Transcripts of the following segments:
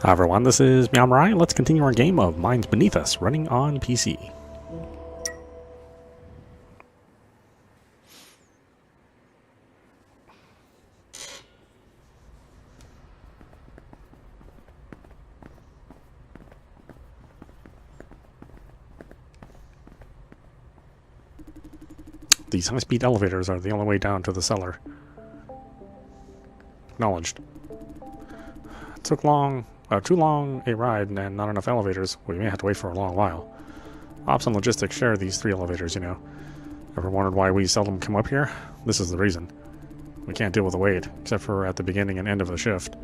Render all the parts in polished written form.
Hi everyone, this is meowmurai. Let's continue our game of Minds Beneath Us, running on PC. These high-speed elevators are the only way down to the cellar. Acknowledged. It took too long a ride and not enough elevators. We may have to wait for a long while. Ops and logistics share these 3 elevators, you know. Ever wondered why we seldom come up here? This is the reason. We can't deal with the wait, except for at the beginning and end of the shift.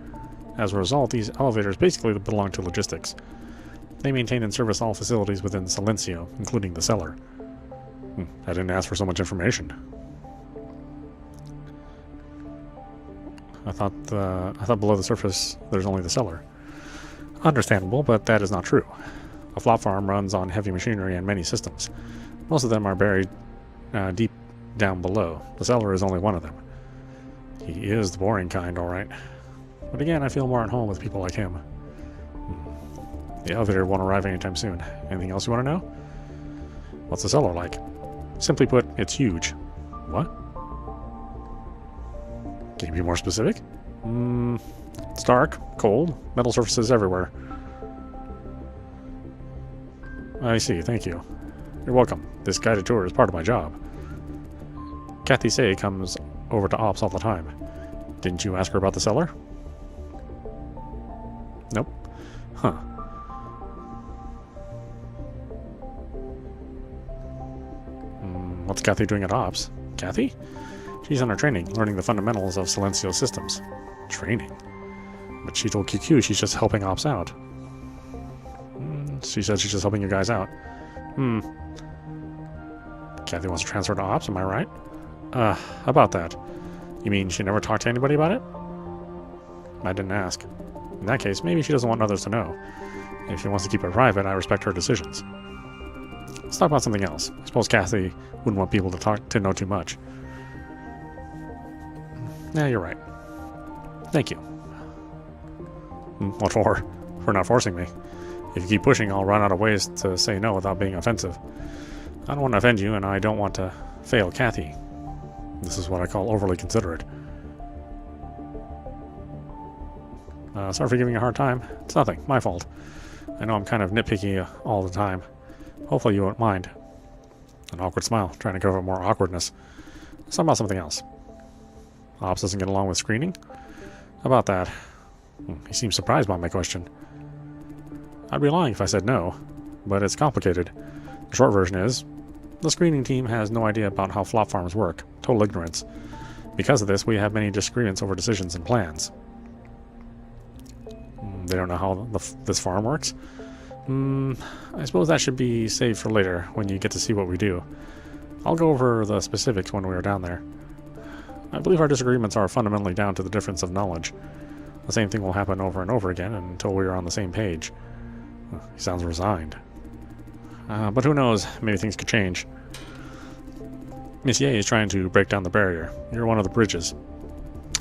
As a result, these elevators basically belong to logistics. They maintain and service all facilities within Silencio, including the cellar. I didn't ask for so much information. I thought below the surface there's only the cellar. Understandable, but that is not true. A flop farm runs on heavy machinery and many systems. Most of them are buried deep down below. The cellar is only one of them. He is the boring kind, all right. But again, I feel more at home with people like him. The elevator won't arrive anytime soon. Anything else you want to know? What's the cellar like? Simply put, it's huge. What? Can you be more specific? It's dark, cold, metal surfaces everywhere. I see, thank you. You're welcome. This guided tour is part of my job. Kathy Say comes over to Ops all the time. Didn't you ask her about the cellar? Nope. Huh. What's Kathy doing at Ops? Kathy? She's on her training, learning the fundamentals of Silencio systems. Training? But she told QQ she's just helping Ops out. She said she's just helping you guys out. Kathy wants to transfer to Ops, am I right? How about that? You mean she never talked to anybody about it? I didn't ask. In that case, maybe she doesn't want others to know. If she wants to keep it private, I respect her decisions. Let's talk about something else. I suppose Kathy wouldn't want people to know too much. Yeah, you're right. Thank you. What for? For not forcing me. If you keep pushing, I'll run out of ways to say no without being offensive. I don't want to offend you, and I don't want to fail Kathy. This is what I call overly considerate. Sorry for giving you a hard time. It's nothing. My fault. I know I'm kind of nitpicky all the time. Hopefully you won't mind. An awkward smile, trying to cover up more awkwardness. Let's talk about something else. Ops doesn't get along with screening? How about that? He seems surprised by my question. I'd be lying if I said no, but it's complicated. The short version is, the screening team has no idea about how flop farms work. Total ignorance. Because of this, we have many disagreements over decisions and plans. They don't know how this farm works? I suppose that should be saved for later, when you get to see what we do. I'll go over the specifics when we are down there. I believe our disagreements are fundamentally down to the difference of knowledge. The same thing will happen over and over again until we are on the same page. He sounds resigned. But who knows, maybe things could change. Miss Ye is trying to break down the barrier. You're one of the bridges.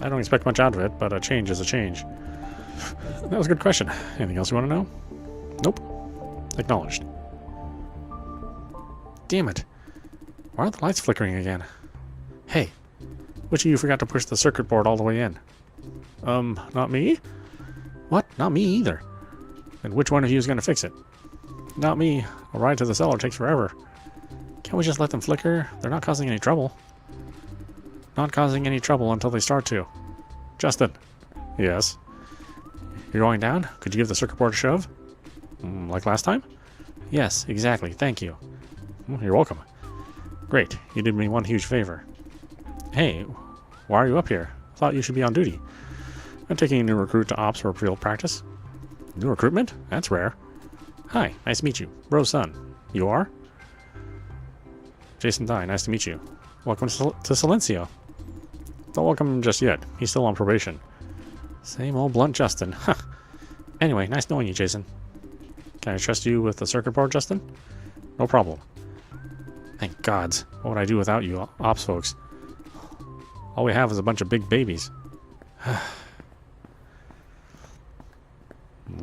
I don't expect much out of it, but a change is a change. That was a good question. Anything else you want to know? Nope. Acknowledged. Damn it. Why are the lights flickering again? Hey, which of you forgot to push the circuit board all the way in? Not me? What? Not me either. Then which one of you is going to fix it? Not me. A ride to the cellar takes forever. Can't we just let them flicker? They're not causing any trouble. Not causing any trouble until they start to. Justin. Yes. You're going down? Could you give the circuit board a shove? Like last time? Yes, exactly. Thank you. You're welcome. Great. You did me one huge favor. Hey, why are you up here? I thought you should be on duty. I'm taking a new recruit to Ops for field practice. New recruitment? That's rare. Hi, nice to meet you. Bro's son. You are? Jason Dye, nice to meet you. Welcome to Silencio. Don't welcome him just yet. He's still on probation. Same old blunt Justin. Huh. Anyway, nice knowing you, Jason. Can I trust you with the circuit board, Justin? No problem. Thank gods. What would I do without you, Ops folks? All we have is a bunch of big babies.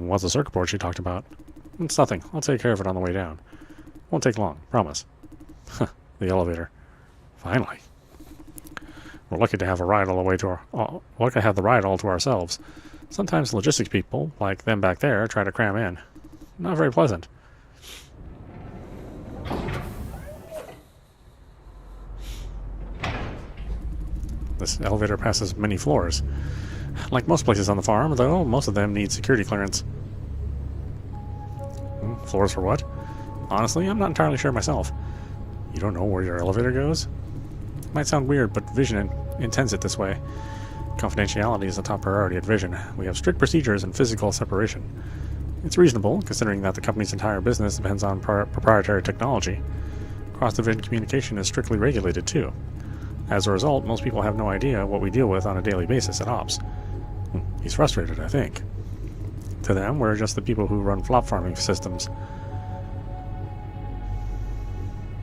What's the circuit board she talked about? It's nothing. I'll take care of it on the way down. Won't take long, promise. The elevator. Finally. We're lucky to have a ride all the way to our... lucky to have the ride all to ourselves. Sometimes logistics people, like them back there, try to cram in. Not very pleasant. This elevator passes many floors. Like most places on the farm, though, most of them need security clearance. Floors for what? Honestly, I'm not entirely sure myself. You don't know where your elevator goes? Might sound weird, but Vision intends it this way. Confidentiality is a top priority at Vision. We have strict procedures and physical separation. It's reasonable, considering that the company's entire business depends on proprietary technology. Cross-division communication is strictly regulated, too. As a result, most people have no idea what we deal with on a daily basis at Ops. He's frustrated, I think. To them, we're just the people who run flop farming systems.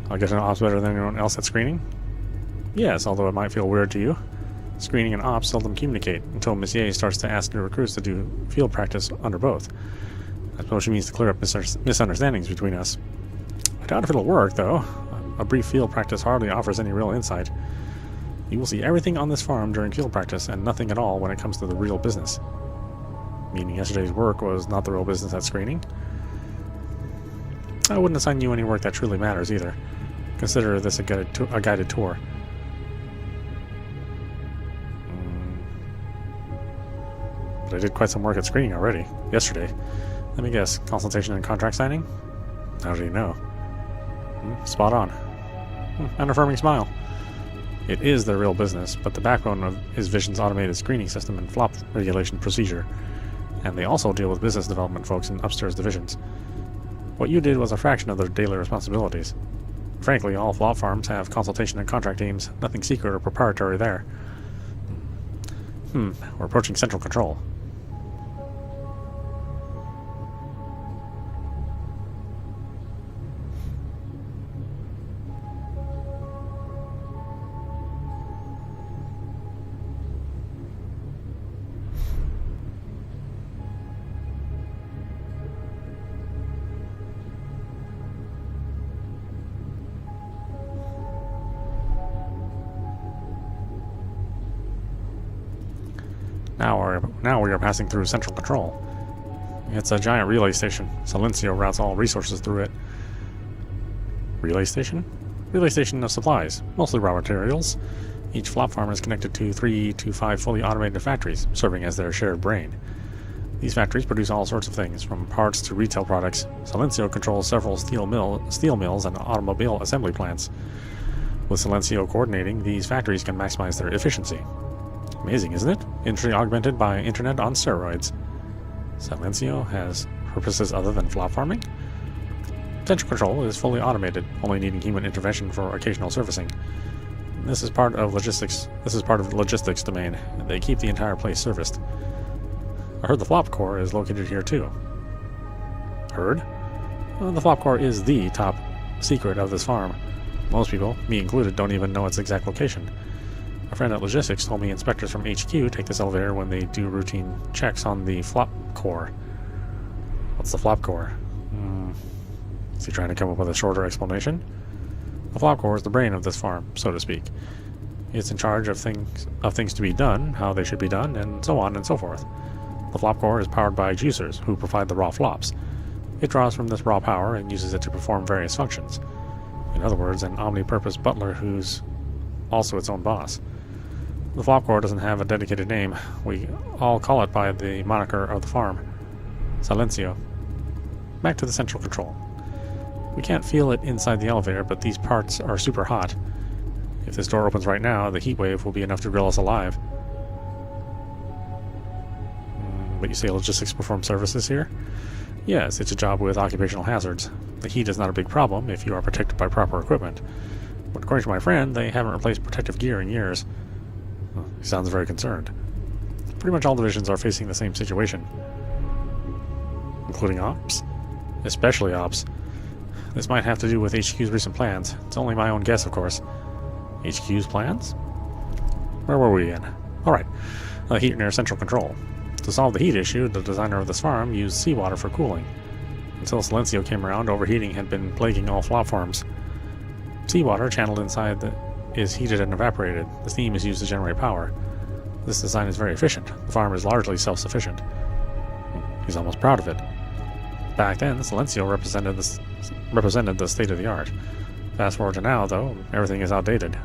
I'll get an Ops better than anyone else at screening? Yes, although it might feel weird to you. Screening and Ops seldom communicate until Monsieur starts to ask new recruits to do field practice under both. I suppose she means to clear up misunderstandings between us. I doubt if it'll work, though. A brief field practice hardly offers any real insight. You will see everything on this farm during field practice and nothing at all when it comes to the real business. Meaning yesterday's work was not the real business at screening? I wouldn't assign you any work that truly matters either. Consider this a guided tour. But I did quite some work at screening already, yesterday. Let me guess, consultation and contract signing? How do you know? Spot on. An affirming smile. It is their real business, but the backbone of is Vision's automated screening system and flop regulation procedure. And they also deal with business development folks in upstairs divisions. What you did was a fraction of their daily responsibilities. Frankly, all flop farms have consultation and contract teams, nothing secret or proprietary there. We're approaching central control. Now we are passing through central control. It's a giant relay station. Silencio routes all resources through it. Relay station? Relay station of supplies, mostly raw materials. Each flop farm is connected to 3 to 5 fully automated factories, serving as their shared brain. These factories produce all sorts of things, from parts to retail products. Silencio controls several steel mills and automobile assembly plants. With Silencio coordinating, these factories can maximize their efficiency. Amazing, isn't it? Industry augmented by internet on steroids. Silencio has purposes other than flop farming? Central control is fully automated, only needing human intervention for occasional servicing. This is part of logistics. This is part of the logistics domain. They keep the entire place serviced. I heard the flop core is located here too. Heard? Well, the flop core is the top secret of this farm. Most people, me included, don't even know its exact location. A friend at Logistics told me inspectors from HQ take this elevator when they do routine checks on the flop core. What's the flop core? Is he trying to come up with a shorter explanation? The flop core is the brain of this farm, so to speak. It's in charge of things to be done, how they should be done, and so on and so forth. The flop core is powered by juicers, who provide the raw flops. It draws from this raw power and uses it to perform various functions. In other words, an omnipurpose butler who's also its own boss. The flop core doesn't have a dedicated name. We all call it by the moniker of the farm. Silencio. Back to the central control. We can't feel it inside the elevator, but these parts are super hot. If this door opens right now, the heat wave will be enough to grill us alive. But you say logistics perform services here? Yes, it's a job with occupational hazards. The heat is not a big problem if you are protected by proper equipment. But according to my friend, they haven't replaced protective gear in years. He sounds very concerned. Pretty much all divisions are facing the same situation. Including Ops? Especially Ops. This might have to do with HQ's recent plans. It's only my own guess, of course. HQ's plans? Where were we in? Alright. Heat near central control. To solve the heat issue, the designer of this farm used seawater for cooling. Until Silencio came around, overheating had been plaguing all flop farms. Seawater channeled inside is heated and evaporated. The steam is used to generate power. This design is very efficient. The farm is largely self-sufficient. He's almost proud of it. Back then, Silencio represented the state of the art. Fast forward to now, though, everything is outdated.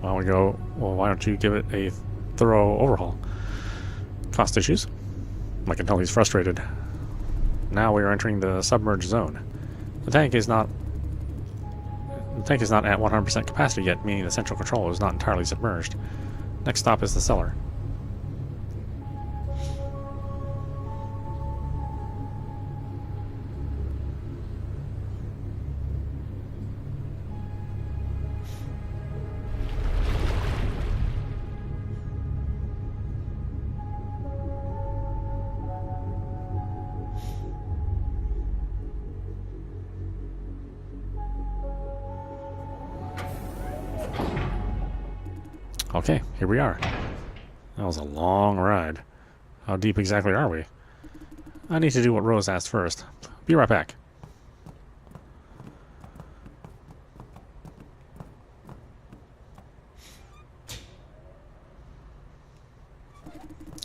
Why don't you give it a thorough overhaul? Cost issues? I can tell he's frustrated. Now we are entering the submerged zone. The tank is not at 100% capacity yet, meaning the central control is not entirely submerged. Next stop is the cellar. Okay, here we are. That was a long ride. How deep exactly are we? I need to do what Rose asked first. Be right back.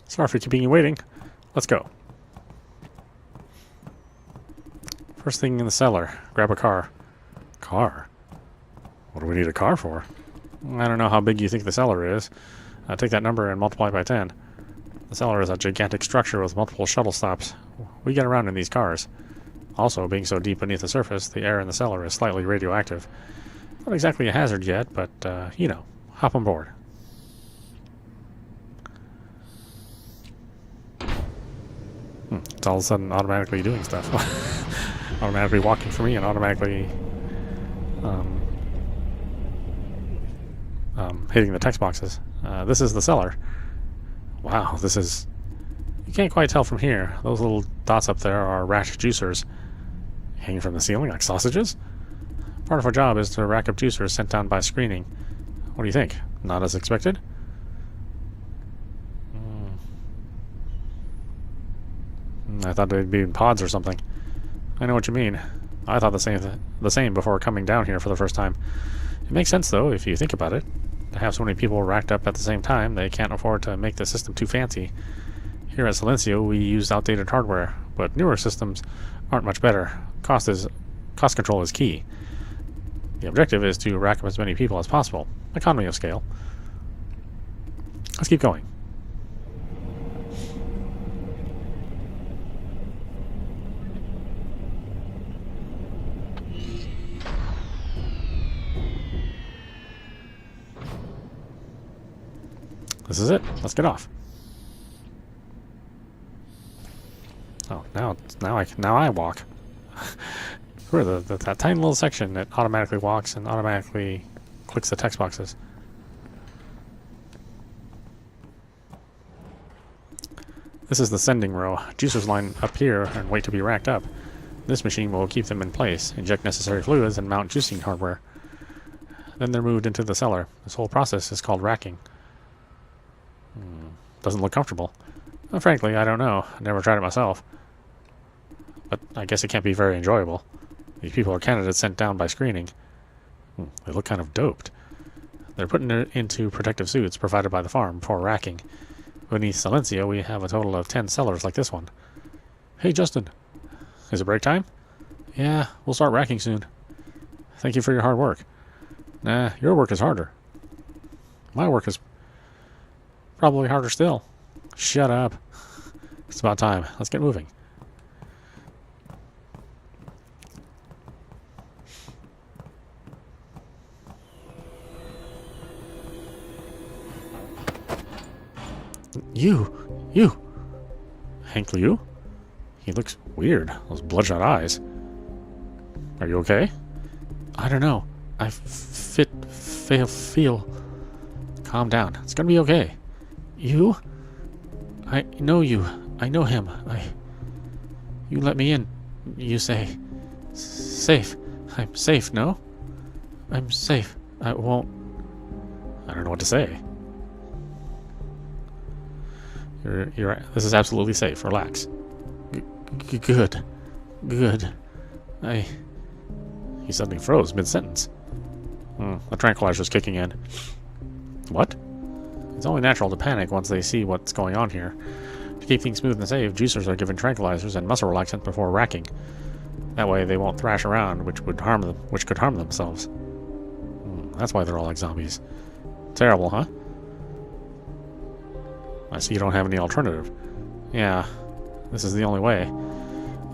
Sorry for keeping you waiting. Let's go. First thing in the cellar. Grab a car. Car? What do we need a car for? I don't know how big you think the cellar is. Take that number and multiply by 10. The cellar is a gigantic structure with multiple shuttle stops. We get around in these cars. Also, being so deep beneath the surface, the air in the cellar is slightly radioactive. Not exactly a hazard yet, but, you know, hop on board. It's all of a sudden automatically doing stuff. Automatically walking for me and automatically hitting the text boxes. This is the cellar. Wow, this is... You can't quite tell from here. Those little dots up there are rat juicers hanging from the ceiling like sausages. Part of our job is to rack up juicers sent down by screening. What do you think? Not as expected? I thought they'd be in pods or something. I know what you mean. I thought the same before coming down here for the first time. It makes sense, though, if you think about it. To have so many people racked up at the same time, they can't afford to make the system too fancy. Here at Silencio, we use outdated hardware, but newer systems aren't much better. Cost control is key. The objective is to rack up as many people as possible. Economy of scale. Let's keep going. This is it. Let's get off. Oh, now I walk. Where that tiny little section that automatically walks and automatically clicks the text boxes. This is the sending row. Juicers line up here and wait to be racked up. This machine will keep them in place, inject necessary fluids, and mount juicing hardware. Then they're moved into the cellar. This whole process is called racking. Doesn't look comfortable. Well, frankly, I don't know. I never tried it myself. But I guess it can't be very enjoyable. These people are candidates sent down by screening. They look kind of doped. They're put into protective suits provided by the farm before racking. Beneath Silencio, we have a total of 10 cellars like this one. Hey, Justin. Is it break time? Yeah, we'll start racking soon. Thank you for your hard work. Nah, your work is harder. My work is probably harder still. Shut up. It's about time. Let's get moving. You! Hank Liu? He looks weird. Those bloodshot eyes. Are you okay? I don't know. I feel. Calm down. It's gonna be okay. You? I know you. I know him. You let me in. You say... Safe. I'm safe, no? I'm safe. I won't... I don't know what to say. This is absolutely safe. Relax. Good. Good. He suddenly froze mid-sentence. The tranquilizer's kicking in. What? It's only natural to panic once they see what's going on here. To keep things smooth and safe, juicers are given tranquilizers and muscle relaxant before racking. That way they won't thrash around, which could harm themselves. That's why they're all like zombies. Terrible, huh? I see you don't have any alternative. Yeah, this is the only way.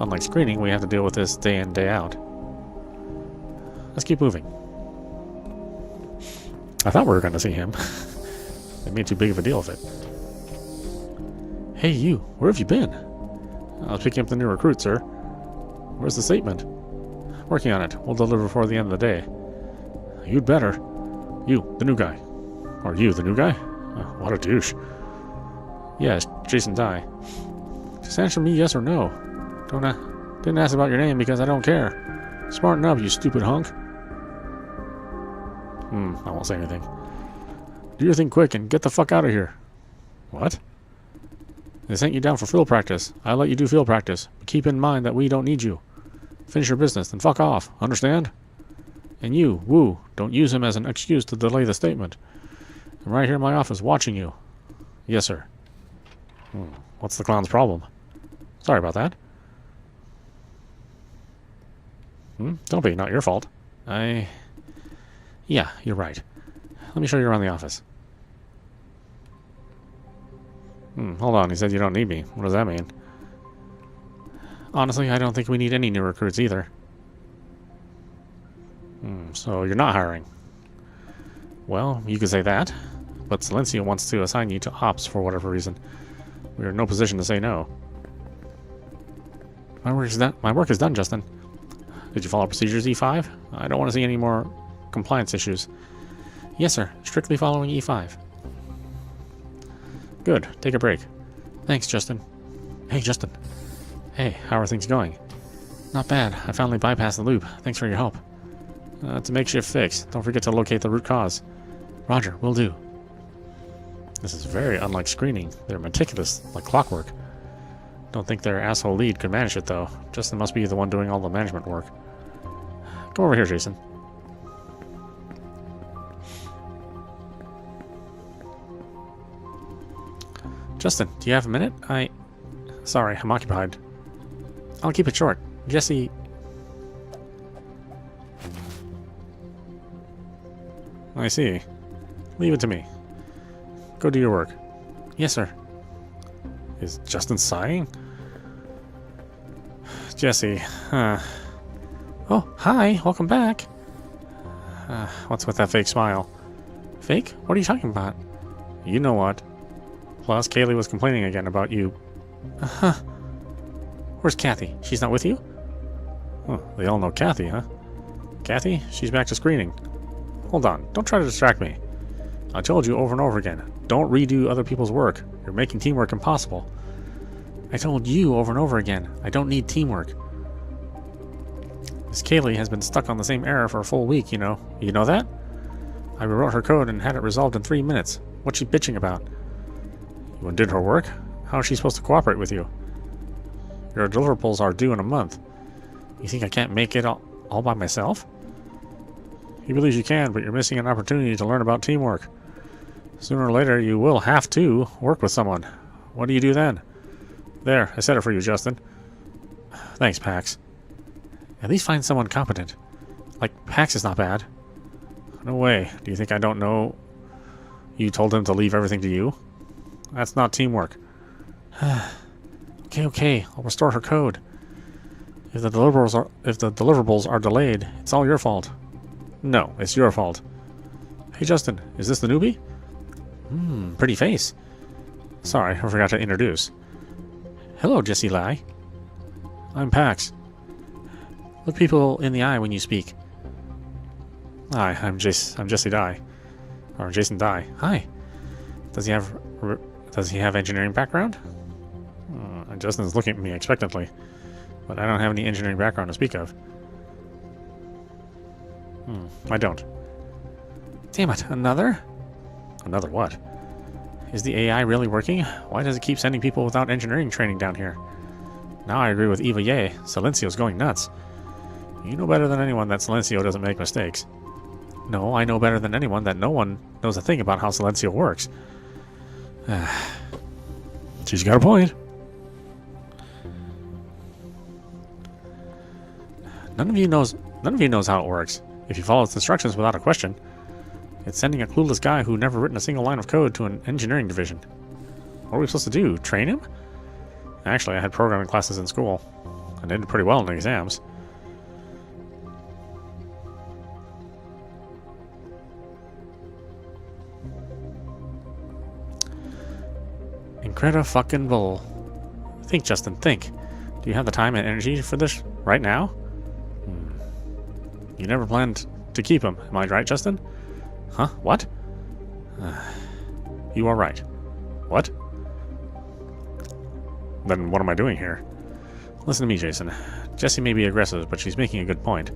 Unlike screening, we have to deal with this day in, day out. Let's keep moving. I thought we were going to see him. They made too big of a deal of it. Hey you, where have you been? I was picking up the new recruit, sir. Where's the statement? Working on it. We'll deliver before the end of the day. You'd better. You, the new guy. Are you the new guy? Oh, what a douche. Yes, Jason Dye. Just answer me yes or no. Didn't ask about your name because I don't care. Smarten up, you stupid hunk. I won't say anything. Do your thing quick and get the fuck out of here. What? They sent you down for field practice. I let you do field practice, but keep in mind that we don't need you. Finish your business, then fuck off. Understand? And you, Wu, don't use him as an excuse to delay the statement. I'm right here in my office watching you. Yes, sir. What's the clown's problem? Sorry about that. Don't be, not your fault. Yeah, you're right. Let me show you around the office. Hold on, he said you don't need me. What does that mean? Honestly, I don't think we need any new recruits either. So you're not hiring. Well, you could say that, but Silencio wants to assign you to ops for whatever reason. We are in no position to say no. My work is done, Justin. Did you follow procedures, E5? I don't want to see any more compliance issues. Yes, sir. Strictly following E5. Good. Take a break. Thanks, Justin. Hey, Justin. Hey, how are things going? Not bad. I finally bypassed the loop. Thanks for your help. It's a makeshift fix. Don't forget to locate the root cause. Roger, will do. This is very unlike screening. They're meticulous, like clockwork. Don't think their asshole lead could manage it, though. Justin must be the one doing all the management work. Come over here, Jason. Justin, do you have a minute? Sorry, I'm occupied. I'll keep it short. Jesse... I see. Leave it to me. Go do your work. Yes, sir. Is Justin sighing? Jesse, Oh, hi. Welcome back. What's with that fake smile? Fake? What are you talking about? You know what. Plus, Kaylee was complaining again about you. Where's Kathy? She's not with you? Oh, they all know Kathy, huh? Kathy? She's back to screening. Hold on. Don't try to distract me. I told you over and over again. Don't redo other people's work. You're making teamwork impossible. I told you over and over again. I don't need teamwork. Miss Kaylee has been stuck on the same error for a full week, you know. You know that? I rewrote her code and had it resolved in 3 minutes. What's she bitching about? You undid her work? How is she supposed to cooperate with you? Your deliverables are due in a month. You think I can't make it all by myself? He believes you can, but you're missing an opportunity to learn about teamwork. Sooner or later, you will have to work with someone. What do you do then? There, I said it for you, Justin. Thanks, Pax. At least find someone competent. Like, Pax is not bad. No way. Do you think I don't know you told him to leave everything to you? That's not teamwork. Okay. I'll restore her code. If the deliverables are delayed, it's all your fault. No, it's your fault. Hey, Justin, is this the newbie? Pretty face. Sorry, I forgot to introduce. Hello, Jesse Lai. I'm Pax. Look people in the eye when you speak. Hi, I'm Jesse Dye. Or Jason Dye. Hi. Does he have engineering background? Justin's looking at me expectantly, but I don't have any engineering background to speak of. I don't. Damn it, another? Another what? Is the AI really working? Why does it keep sending people without engineering training down here? Now I agree with Eva Ye. Silencio's going nuts. You know better than anyone that Silencio doesn't make mistakes. No, I know better than anyone that no one knows a thing about how Silencio works. She's got a point. None of you knows how it works. If you follow its instructions without a question, it's sending a clueless guy who never written a single line of code to an engineering division. What are we supposed to do? Train him? Actually, I had programming classes in school. I did pretty well in the exams. Incredi-fucking-bull. Think, Justin, think. Do you have the time and energy for this right now? You never planned to keep him, am I right, Justin? Huh? What? You are right. What? Then what am I doing here? Listen to me, Jason. Jessie may be aggressive, but she's making a good point.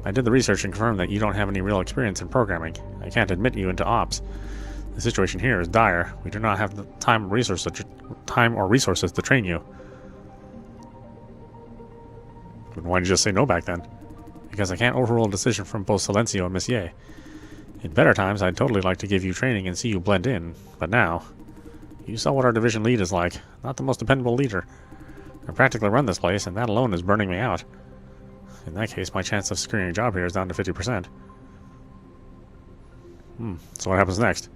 I did the research and confirmed that you don't have any real experience in programming. I can't admit you into ops. The situation here is dire. We do not have the time or resources to train you. Then why did you just say no back then? Because I can't overrule a decision from both Silencio and Miss Ye. In better times, I'd totally like to give you training and see you blend in, but now... You saw what our division lead is like. Not the most dependable leader. I practically run this place, and that alone is burning me out. In that case, my chance of securing a job here is down to 50%. So what happens next?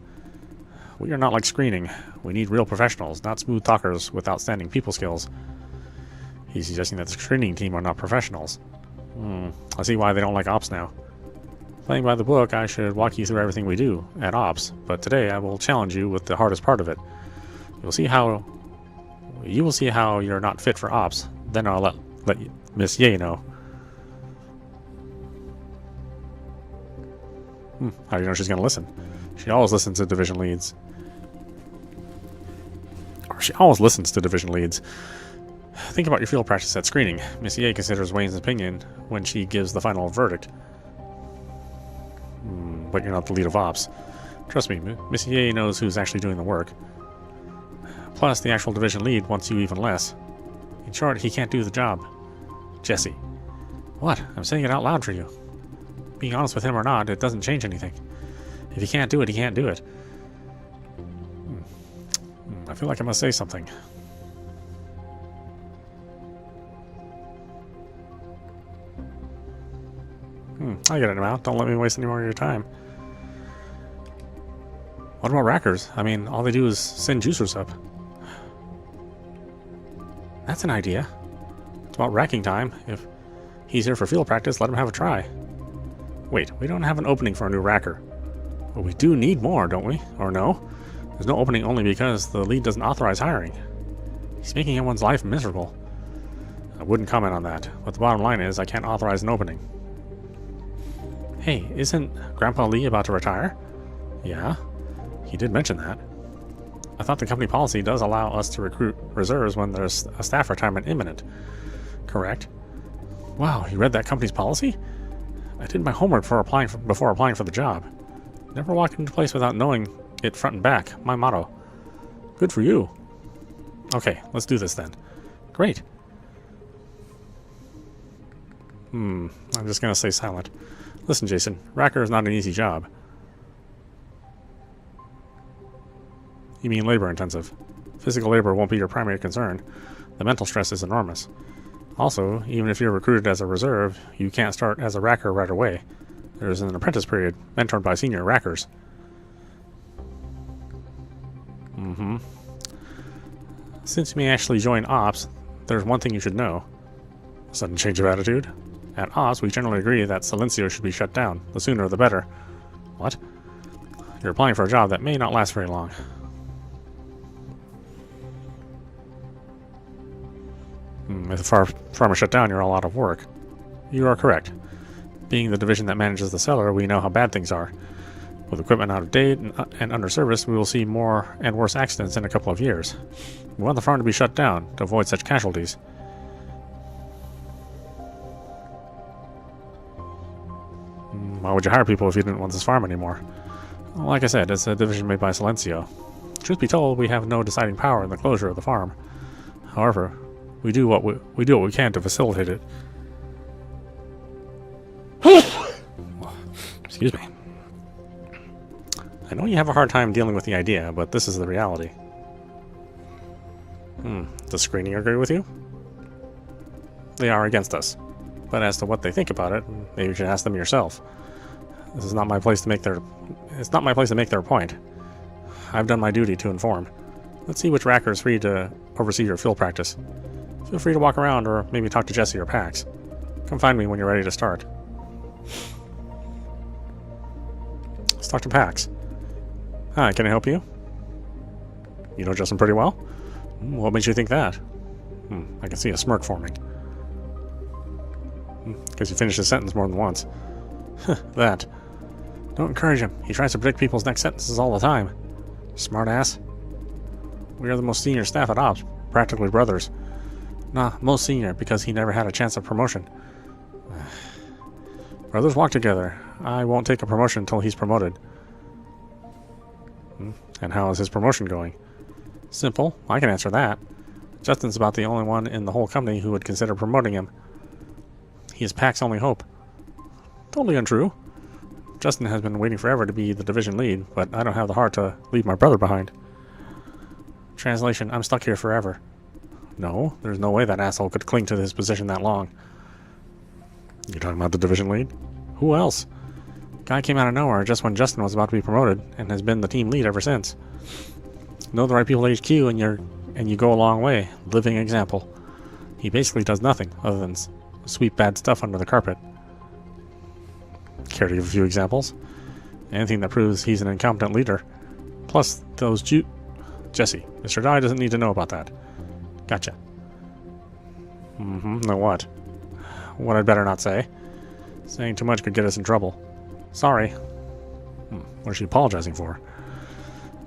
We are not like screening. We need real professionals, not smooth talkers with outstanding people skills. He's suggesting that the screening team are not professionals. I see why they don't like ops now. Playing by the book, I should walk you through everything we do at ops, but today I will challenge you with the hardest part of it. You will see how you're not fit for ops. Then I'll let Miss Ye know. How do you know she's going to listen? She always listens to division leads. Think about your field practice at screening. Miss Ye considers Wayne's opinion when she gives the final verdict. But you're not the lead of ops. Trust me, Miss Ye knows who's actually doing the work. Plus, the actual division lead wants you even less. In short, he can't do the job. Jessie. What? I'm saying it out loud for you. Being honest with him or not, it doesn't change anything. If he can't do it, he can't do it. I feel like I must say something. I get it now. Don't let me waste any more of your time. What about rackers? I mean, all they do is send juicers up. That's an idea. It's about racking time. If he's here for field practice, let him have a try. Wait, we don't have an opening for a new racker. But we do need more, don't we? Or no? There's no opening only because the lead doesn't authorize hiring. He's making everyone's life miserable. I wouldn't comment on that, but the bottom line is I can't authorize an opening. Hey, isn't Grandpa Lee about to retire? Yeah, he did mention that. I thought the company policy does allow us to recruit reserves when there's a staff retirement imminent. Correct? Wow, you read that company's policy? I did my homework before applying for the job. Never walked into place without knowing it front and back. My motto. Good for you. Okay, let's do this then. Great. I'm just gonna stay silent. Listen, Jason, racker is not an easy job. You mean labor-intensive. Physical labor won't be your primary concern. The mental stress is enormous. Also, even if you're recruited as a reserve, you can't start as a racker right away. There's an apprentice period, mentored by senior rackers. Since you may actually join Ops, there's one thing you should know. Sudden change of attitude? At Ops, we generally agree that Silencio should be shut down. The sooner the better. What? You're applying for a job that may not last very long. If the farm is shut down, you're all out of work. You are correct. Being the division that manages the cellar, we know how bad things are. With equipment out of date and under service, we will see more and worse accidents in a couple of years. We want the farm to be shut down to avoid such casualties. Why would you hire people if you didn't want this farm anymore? Well, like I said, it's a division made by Silencio. Truth be told, we have no deciding power in the closure of the farm. However, we do what we can to facilitate it. Excuse me. I know you have a hard time dealing with the idea, but this is the reality. Does screening agree with you? They are against us. But as to what they think about it, maybe you should ask them yourself. This is not my place to make their... It's not my place to make their point. I've done my duty to inform. Let's see which racker is free to oversee your field practice. Feel free to walk around or maybe talk to Jesse or Pax. Come find me when you're ready to start. Let's talk to Pax. Hi, can I help you? You know Justin pretty well? What makes you think that? I can see a smirk forming. Because you finished his sentence more than once. That. Don't encourage him. He tries to predict people's next sentences all the time. Smart ass. We are the most senior staff at Ops. Practically brothers. Nah, most senior because he never had a chance of promotion. Brothers walk together. I won't take a promotion until he's promoted. And how is his promotion going? Simple. I can answer that. Justin's about the only one in the whole company who would consider promoting him. He is Pax's only hope. Totally untrue. Justin has been waiting forever to be the division lead, but I don't have the heart to leave my brother behind. Translation, I'm stuck here forever. No, there's no way that asshole could cling to his position that long. You're talking about the division lead? Who else? Guy came out of nowhere just when Justin was about to be promoted, and has been the team lead ever since. Know the right people at HQ, and you go a long way. Living example. He basically does nothing other than sweep bad stuff under the carpet. Care to give a few examples? Anything that proves he's an incompetent leader. Plus, those Jesse, Mr. Dye doesn't need to know about that. Gotcha. Know what? What I'd better not say. Saying too much could get us in trouble. Sorry. What is she apologizing for?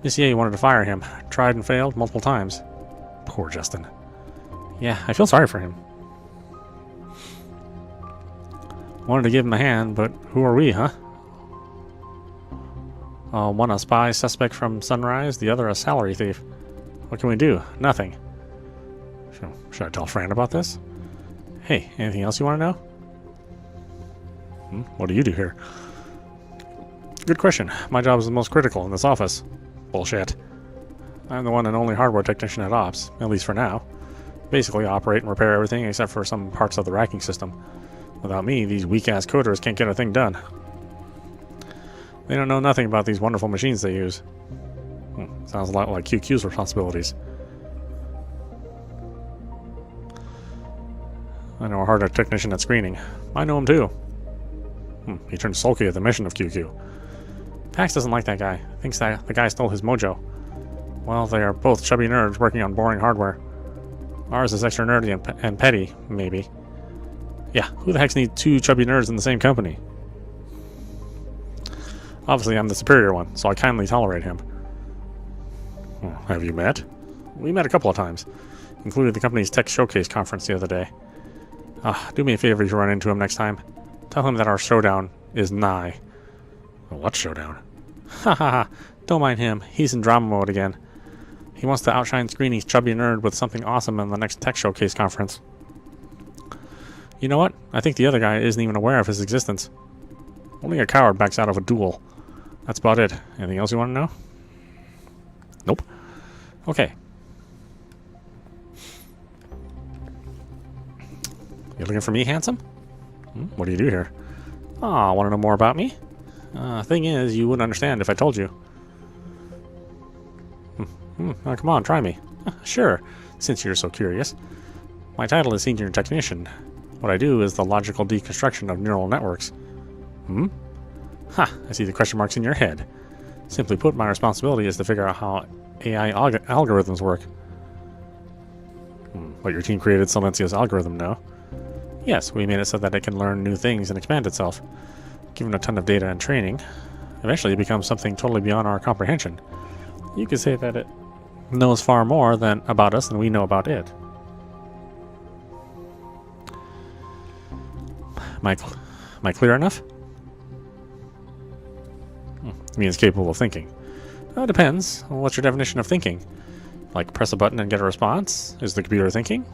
Miss Ye wanted to fire him. Tried and failed multiple times. Poor Justin. Yeah, I feel sorry for him. Wanted to give him a hand, but who are we, huh? One a spy suspect from Sunrise, the other a salary thief. What can we do? Nothing. Should I tell Fran about this? Hey, anything else you want to know? What do you do here? Good question. My job is the most critical in this office. Bullshit. I'm the one and only hardware technician at Ops, at least for now. Basically operate and repair everything except for some parts of the racking system. Without me, these weak-ass coders can't get a thing done. They don't know nothing about these wonderful machines they use. Sounds a lot like QQ's responsibilities. I know a hardware technician at screening. I know him too. He turned sulky at the mission of QQ. Pax doesn't like that guy. Thinks that the guy stole his mojo. Well, they are both chubby nerds working on boring hardware. Ours is extra nerdy and petty, maybe. Yeah, who the heck needs two chubby nerds in the same company? Obviously, I'm the superior one, so I kindly tolerate him. Have you met? We met a couple of times, including the company's tech showcase conference the other day. Do me a favor if you run into him next time. Tell him that our showdown is nigh. What showdown? Ha ha ha, don't mind him. He's in drama mode again. He wants to outshine Screeny's chubby nerd with something awesome in the next tech showcase conference. You know what? I think the other guy isn't even aware of his existence. Only a coward backs out of a duel. That's about it. Anything else you want to know? Nope. Okay. You looking for me, handsome? What do you do here? Aw, want to know more about me? Thing is, you wouldn't understand if I told you. Oh, come on, try me. Sure, since you're so curious. My title is Senior Technician. What I do is the logical deconstruction of neural networks. Ha, I see the question marks in your head. Simply put, my responsibility is to figure out how AI algorithms work. But your team created Silencio's algorithm, no? Yes, we made it so that it can learn new things and expand itself. Given a ton of data and training, eventually it becomes something totally beyond our comprehension. You could say that it knows far more about us than we know about it. Am I clear enough? It means capable of thinking. It depends. What's your definition of thinking? Like press a button and get a response? Is the computer thinking?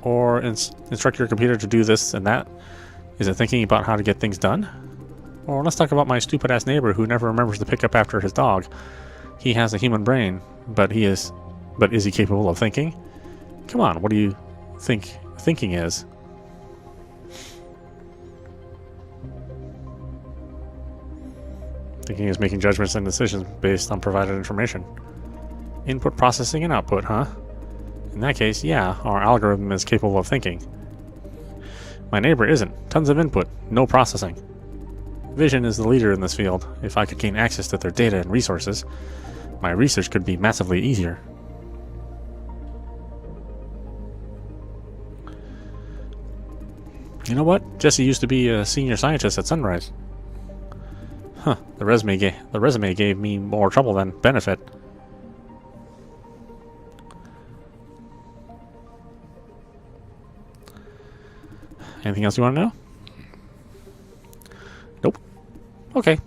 Or instruct your computer to do this and that? Is it thinking about how to get things done? Or let's talk about my stupid-ass neighbor who never remembers to pick up after his dog. He has a human brain, but is he capable of thinking? Come on, what do you think thinking is? Thinking is making judgments and decisions based on provided information. Input, processing, and output, huh? In that case, yeah, our algorithm is capable of thinking. My neighbor isn't. Tons of input, no processing. Vision is the leader in this field. If I could gain access to their data and resources, my research could be massively easier. You know what? Jesse used to be a senior scientist at Sunrise. Huh, the resume gave me more trouble than benefit. Anything else you want to know? Nope. Okay.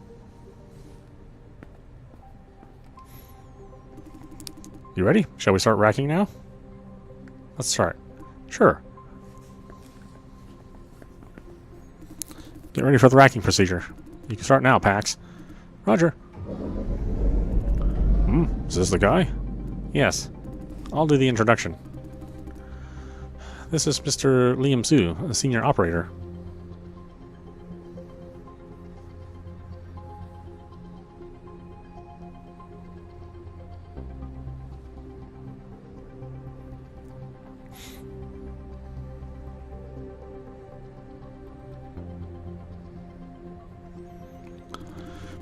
You ready? Shall we start racking now? Let's start. Sure. Get ready for the racking procedure. You can start now, Pax. Roger. Is this the guy? Yes. I'll do the introduction. This is Mr. Liam Su, a senior operator.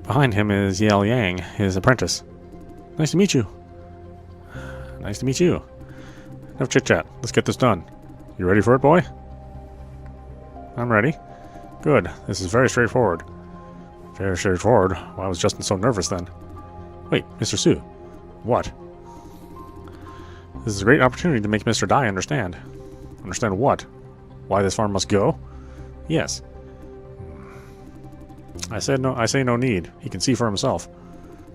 Behind him is Yale Yang, his apprentice. Nice to meet you. Nice to meet you. Enough chit-chat. Let's get this done. You ready for it, boy? I'm ready. Good. This is very straightforward. Very straightforward? Why was Justin so nervous then? Wait, Mr. Su. What? This is a great opportunity to make Mr. Dai understand. Understand what? Why this farm must go? Yes. I say no need. He can see for himself.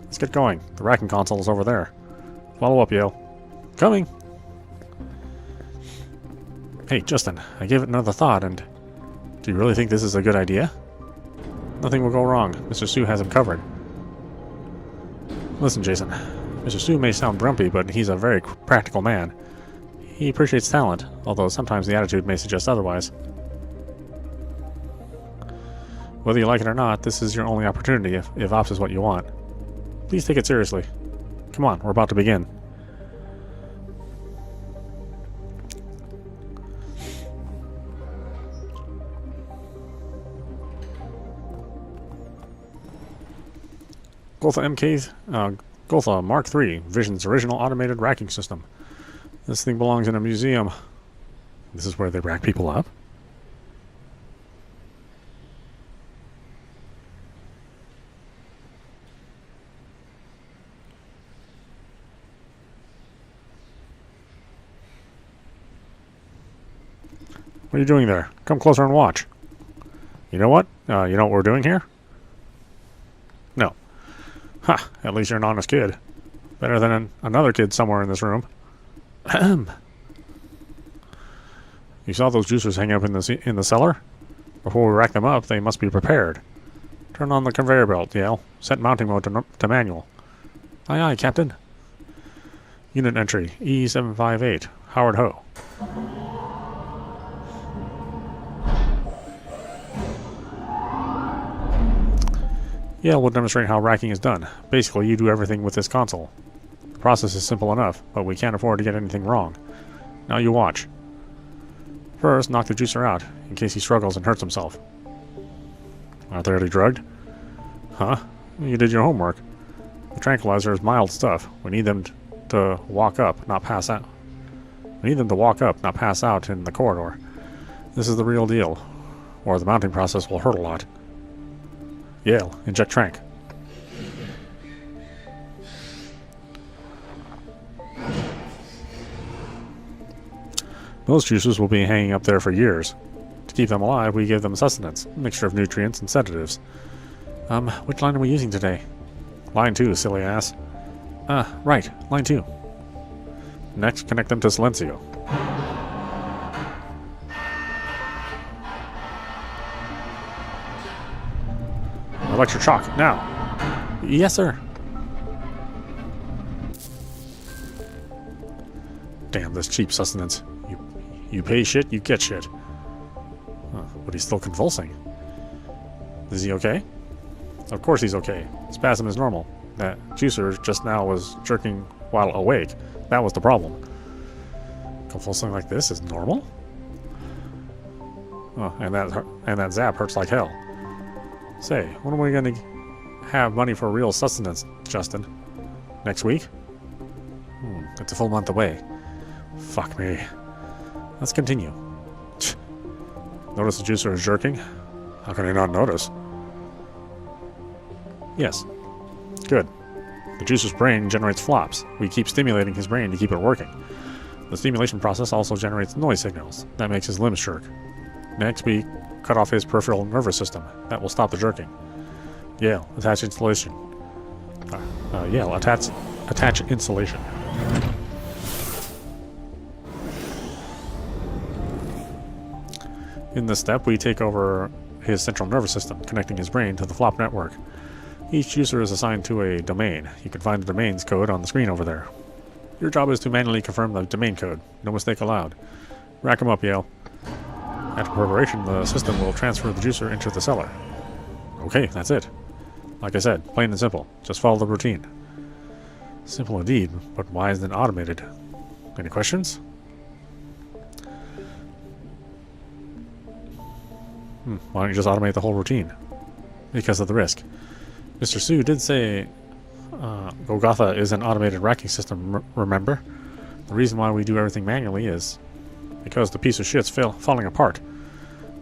Let's get going. The racking console is over there. Follow up, Yale. Coming! Hey, Justin, I gave it another thought, and... Do you really think this is a good idea? Nothing will go wrong. Mr. Su has him covered. Listen, Jason. Mr. Su may sound grumpy, but he's a very practical man. He appreciates talent, although sometimes the attitude may suggest otherwise. Whether you like it or not, this is your only opportunity if ops is what you want. Please take it seriously. Come on, we're about to begin. Gotha Mark III, Vision's original automated racking system. This thing belongs in a museum. This is where they rack people up? What are you doing there? Come closer and watch. You know what? You know what we're doing here? No. Ha! At least you're an honest kid. Better than another kid somewhere in this room. Ahem. You saw those juicers hang up in the cellar? Before we rack them up, they must be prepared. Turn on the conveyor belt, Yale. Set mounting mode to manual. Aye, aye, Captain. Unit entry E758. Howard Ho. Yale will demonstrate how racking is done. Basically, you do everything with this console. The process is simple enough, but we can't afford to get anything wrong. Now you watch. First, knock the juicer out, in case he struggles and hurts himself. Aren't they already drugged? Huh? You did your homework. The tranquilizer is mild stuff. We need them to walk up, not pass out. We need them to walk up, not pass out in the corridor. This is the real deal, or the mounting process will hurt a lot. Yale, inject trank. Those juices will be hanging up there for years. To keep them alive, we give them sustenance, a mixture of nutrients and sedatives. Which line are we using today? Line 2, silly ass. Right. Line 2. Next, connect them to Silencio. Electric shock, now. Yes, sir. Damn, this cheap sustenance. You pay shit, you get shit. But he's still convulsing. Is he okay? Of course he's okay. Spasm is normal. That juicer just now was jerking while awake. That was the problem. Convulsing like this is normal? Oh, and that zap hurts like hell. Say, when are we going to have money for real sustenance, Justin? Next week? It's a full month away. Fuck me. Let's continue. Notice the juicer is jerking? How can I not notice? Yes. Good. The juicer's brain generates flops. We keep stimulating his brain to keep it working. The stimulation process also generates noise signals. That makes his limbs jerk. Next, we cut off his peripheral nervous system. That will stop the jerking. Yale, attach insulation. Yale, attach insulation. In this step, we take over his central nervous system, connecting his brain to the flop network. Each user is assigned to a domain. You can find the domain's code on the screen over there. Your job is to manually confirm the domain code. No mistake allowed. Rack them up, Yale. After preparation, the system will transfer the juicer into the cellar. Okay, that's it. Like I said, plain and simple. Just follow the routine. Simple indeed, but why isn't it automated? Any questions? Why don't you just automate the whole routine? Because of the risk. Mr. Su did say Golgotha is an automated racking system, remember? The reason why we do everything manually is because the piece of shit's falling apart.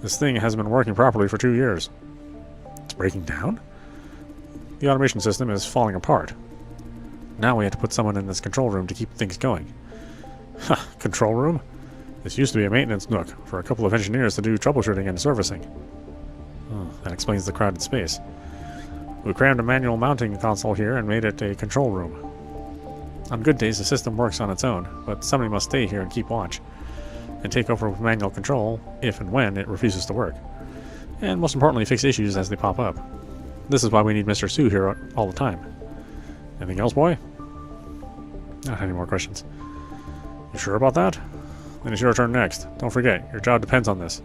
This thing hasn't been working properly for 2 years. It's breaking down? The automation system is falling apart. Now we have to put someone in this control room to keep things going. Control room? This used to be a maintenance nook for a couple of engineers to do troubleshooting and servicing. That explains the crowded space. We crammed a manual mounting console here and made it a control room. On good days, the system works on its own, but somebody must stay here and keep watch, and take over with manual control if and when it refuses to work. And most importantly, fix issues as they pop up. This is why we need Mr. Su here all the time. Anything else, boy? Not any more questions. You sure about that? Then it's your turn next. Don't forget, your job depends on this.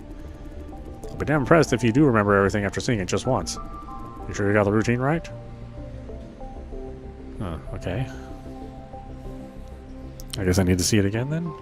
I'll be damn impressed if you do remember everything after seeing it just once. You sure you got the routine right? Okay. I guess I need to see it again then?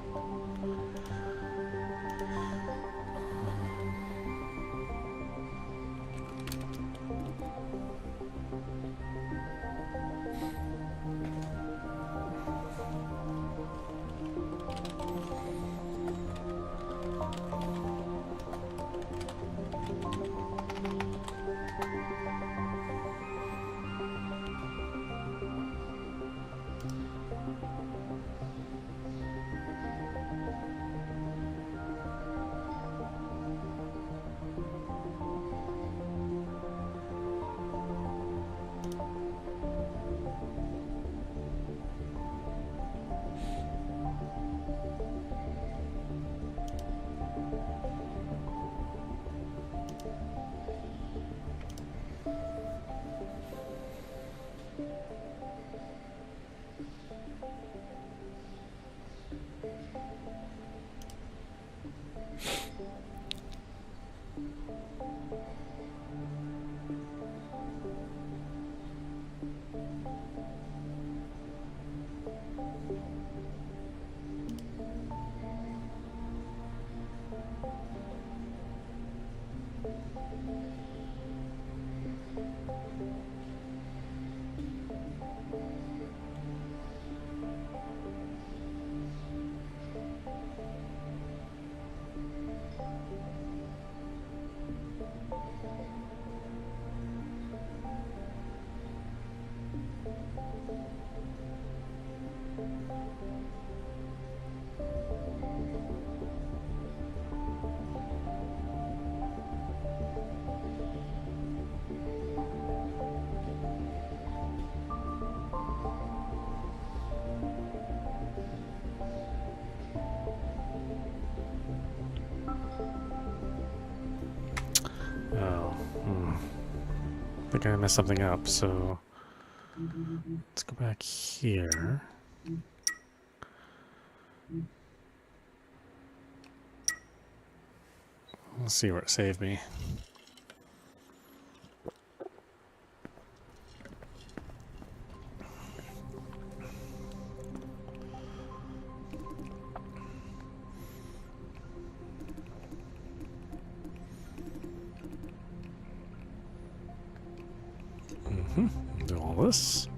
like I messed something up, so let's go back here. Let's see where it saved me. Do all this.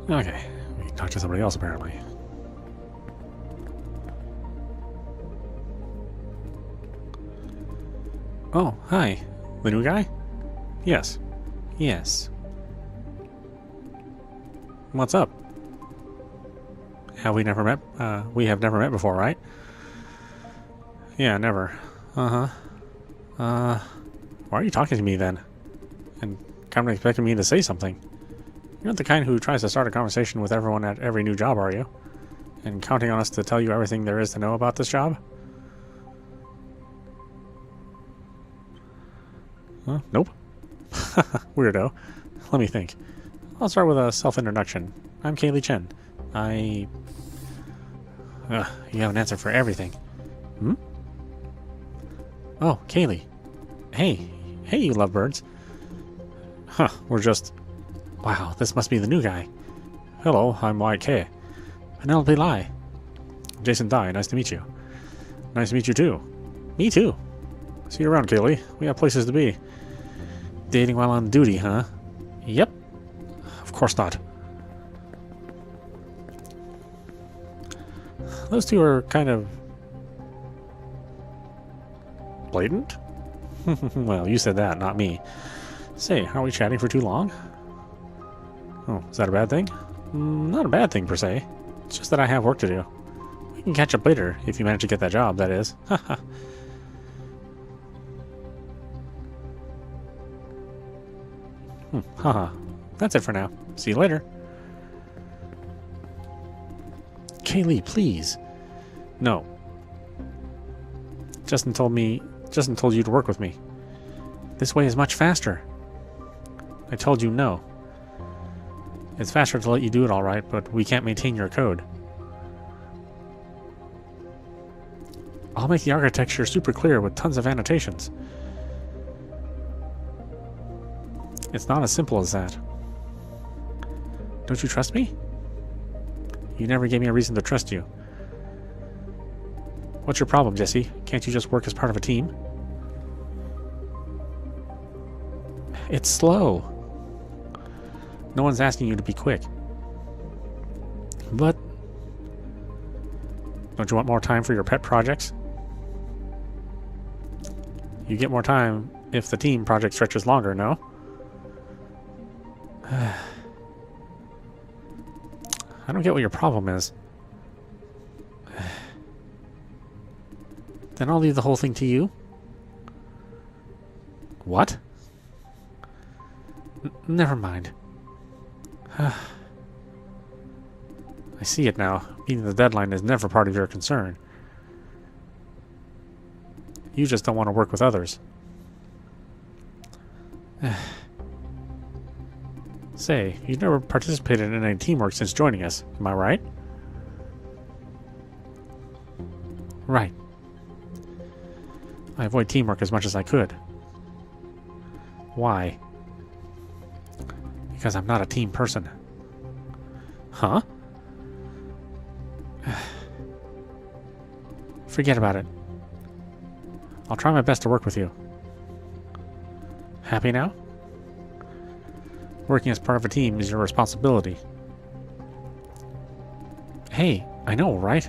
Okay, we can talk to somebody else apparently. Oh, hi. The new guy? Yes. Yes. What's up? Have we never met? We have never met before, right? Yeah, never. Uh-huh. Why are you talking to me then? And kind of expecting me to say something. You're not the kind who tries to start a conversation with everyone at every new job, are you? And counting on us to tell you everything there is to know about this job? Huh? Nope. Weirdo. Let me think. I'll start with a self-introduction. I'm Kaylee Chen. You have an answer for everything. Hmm? Oh, Kaylee. Hey. Hey, you lovebirds. Huh, we're just... Wow, this must be the new guy. Hello, I'm YK. Penelope Lai. Jason Dye, nice to meet you. Nice to meet you too. Me too. See you around, Kaylee. We have places to be. Dating while on duty, huh? Yep. Of course not. Those two are kind of... blatant? Well, you said that, not me. Say, are we chatting for too long? Oh, is that a bad thing? Not a bad thing, per se. It's just that I have work to do. We can catch up later, if you manage to get that job, that is. Haha. Haha. That's it for now. See you later. Kaylee, please. No. Justin told you to work with me. This way is much faster. I told you no. It's faster to let you do it all right, but we can't maintain your code. I'll make the architecture super clear with tons of annotations. It's not as simple as that. Don't you trust me? You never gave me a reason to trust you. What's your problem, Jesse? Can't you just work as part of a team? It's slow. No one's asking you to be quick. But... don't you want more time for your pet projects? You get more time if the team project stretches longer, no? I don't get what your problem is. Then I'll leave the whole thing to you. What? Never mind. I see it now. Meeting the deadline is never part of your concern. You just don't want to work with others. Say, you've never participated in any teamwork since joining us, am I right? Right. I avoid teamwork as much as I could. Why? Because I'm not a team person. Huh? Forget about it. I'll try my best to work with you. Happy now? Working as part of a team is your responsibility. Hey, I know, right?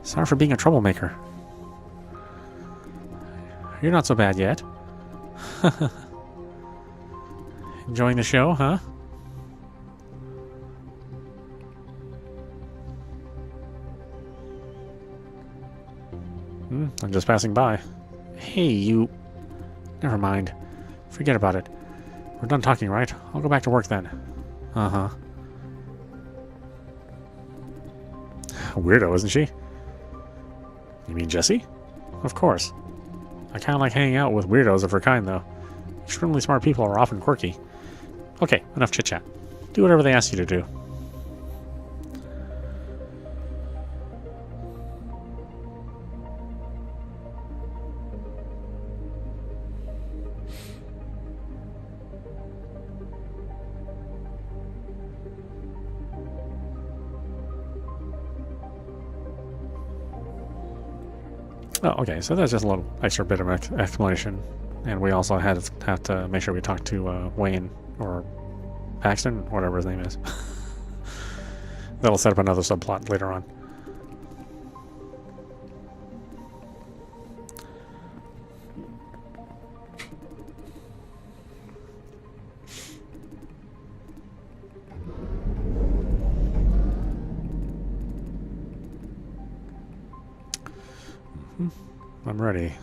Sorry for being a troublemaker. You're not so bad yet. Enjoying the show, huh? I'm just passing by. Hey, you... Never mind. Forget about it. We're done talking, right? I'll go back to work then. Uh-huh. Weirdo, isn't she? You mean Jessie? Of course. I kind of like hanging out with weirdos of her kind, though. Extremely smart people are often quirky. Okay, enough chit-chat. Do whatever they ask you to do. Oh, okay, so that's just a little extra bit of explanation. And we also have to make sure we talk to Wayne, or Paxton, whatever his name is. That'll set up another subplot later on. I'm ready.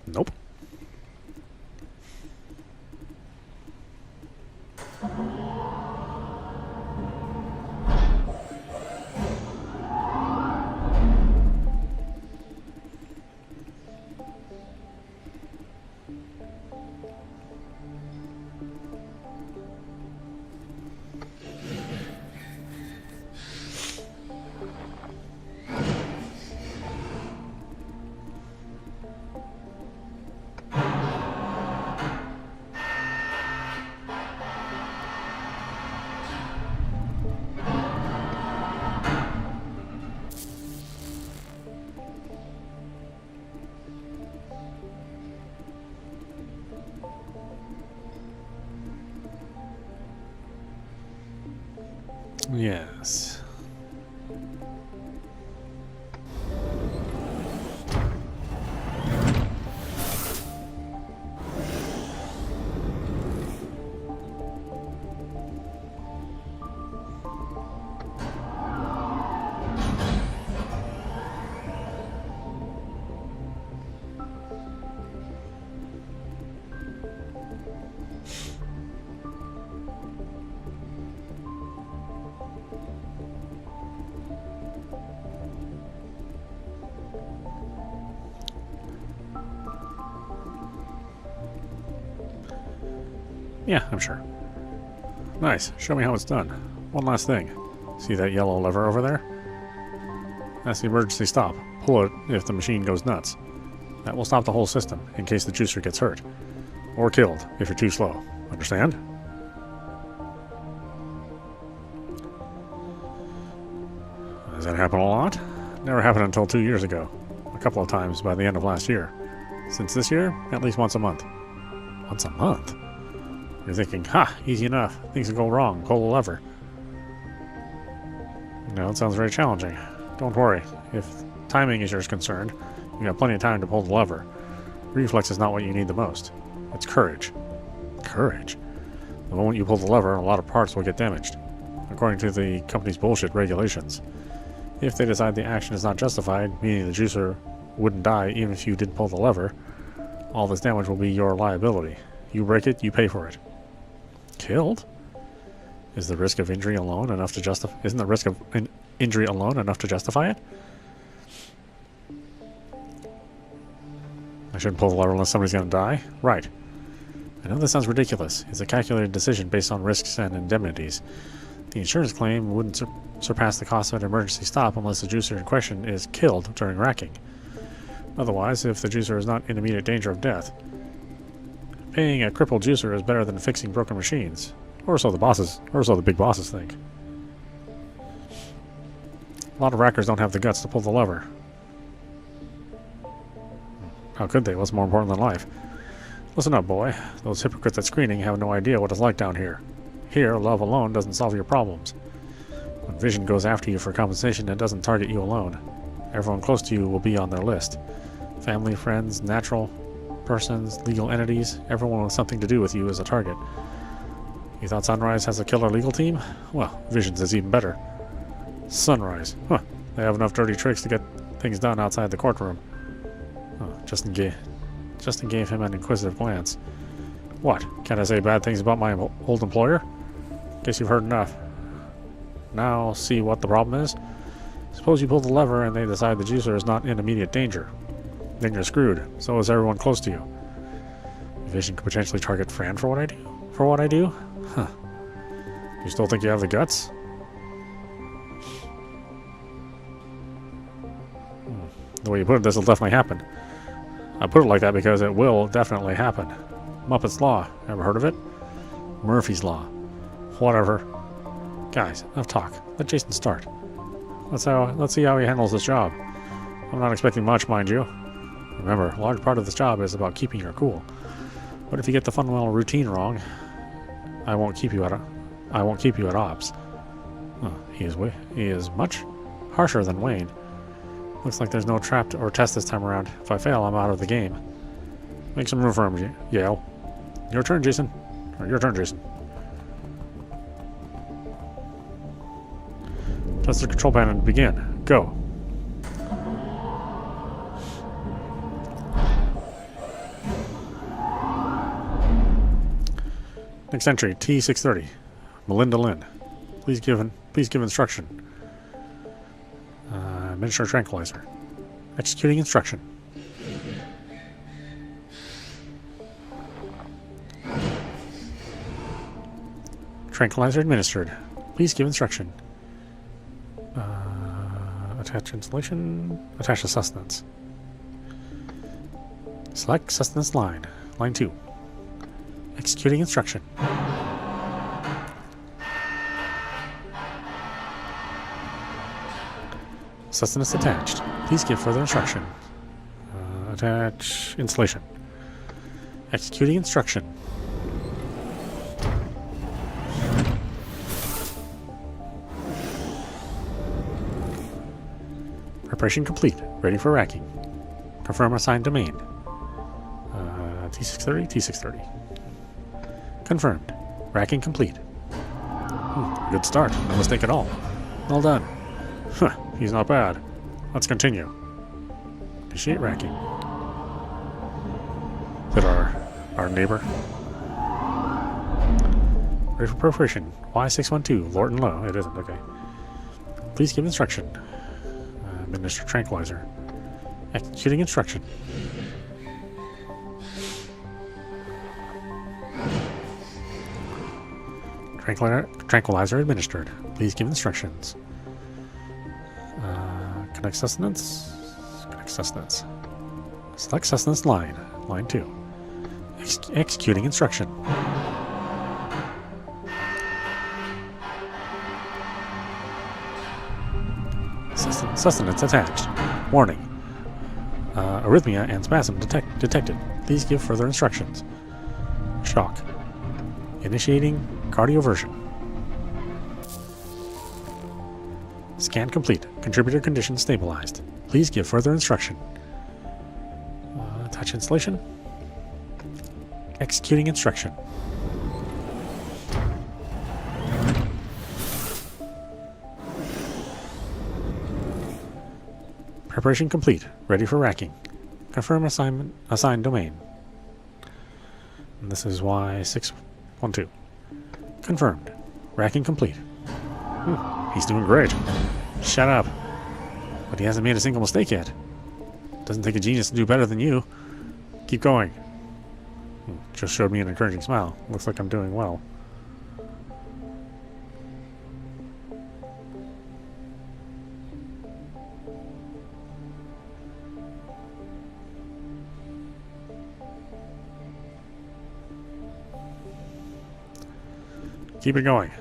Nope. Yes. Yeah, I'm sure. Nice. Show me how it's done. One last thing. See that yellow lever over there? That's the emergency stop. Pull it if the machine goes nuts. That will stop the whole system in case the juicer gets hurt. Or killed if you're too slow. Understand? Does that happen a lot? Never happened until 2 years ago. A couple of times by the end of last year. Since this year, at least once a month. Once a month? You're thinking, ha, easy enough. Things will go wrong. Pull the lever. No, it sounds very challenging. Don't worry. If timing is yours concerned, you got plenty of time to pull the lever. Reflex is not what you need the most. It's courage. Courage? The moment you pull the lever, a lot of parts will get damaged. According to the company's bullshit regulations. If they decide the action is not justified, meaning the juicer wouldn't die even if you didn't pull the lever, all this damage will be your liability. You break it, you pay for it. Killed? Is the risk of injury alone enough to justify? Isn't the risk of injury alone enough to justify it? I shouldn't pull the lever unless somebody's going to die? Right. I know this sounds ridiculous. It's a calculated decision based on risks and indemnities. The insurance claim wouldn't surpass the cost of an emergency stop unless the juicer in question is killed during racking. Otherwise, if the juicer is not in immediate danger of death, paying a crippled juicer is better than fixing broken machines. Or so the big bosses think. A lot of rackers don't have the guts to pull the lever. How could they? What's more important than life? Listen up, boy. Those hypocrites at screening have no idea what it's like down here. Here, love alone doesn't solve your problems. When Vision goes after you for compensation, it doesn't target you alone. Everyone close to you will be on their list. Family, friends, natural persons, legal entities, everyone with something to do with you is a target. You thought Sunrise has a killer legal team? Well, Vision's is even better. Sunrise. Huh. They have enough dirty tricks to get things done outside the courtroom. Oh, Justin gave him an inquisitive glance. What? Can't I say bad things about my old employer? Guess you've heard enough. Now see what the problem is? Suppose you pull the lever and they decide the juicer is not in immediate danger. Then you're screwed. So is everyone close to you. Vision could potentially target Fran for what I do? For what I do? Huh. You still think you have the guts? The way you put it, this will definitely happen. I put it like that because it will definitely happen. Muppet's Law. Ever heard of it? Murphy's Law. Whatever. Guys, enough talk. Let Jason start. Let's see how he handles this job. I'm not expecting much, mind you. Remember, a large part of this job is about keeping your cool. But if you get the fundamental routine wrong, I won't keep you at ops. Oh, he is much harsher than Wayne. Looks like there's no trap or test this time around. If I fail, I'm out of the game. Make some room for him, Yale. Your turn, Jason. Press the control panel and begin. Go. Next entry, T630. Melinda Lynn. Please give instruction. Miniature tranquilizer. Executing instruction. Tranquilizer administered. Please give instruction. Attach installation. Attach the sustenance. Select sustenance line. Line 2. Executing instruction. Sustenance attached. Please give further instruction. Attach installation. Executing instruction. Preparation complete. Ready for racking. Confirm assigned domain. T630, T630. Confirmed. Racking complete. Good start. No mistake at all. Well done. Huh, he's not bad. Let's continue. Initiate racking. Is it our neighbor? Ready for preparation. Y612, Lorton Low. It isn't, okay. Please give instruction. Administer tranquilizer. Executing instruction. Tranquilizer administered. Please give instructions. Connect sustenance. Connect sustenance. Select sustenance line. Line 2. Executing instruction. Sustenance attached. Warning. Arrhythmia and spasm detected. Please give further instructions. Shock. Initiating cardioversion. Scan complete. Contributor condition stabilized. Please give further instruction. Touch installation. Executing instruction. Preparation complete. Ready for racking. Confirm assigned domain. And this is Y612. Confirmed. Racking complete. He's doing great. Shut up. But he hasn't made a single mistake yet. Doesn't take a genius to do better than you. Keep going. Just showed me an encouraging smile. Looks like I'm doing well. Keep it going.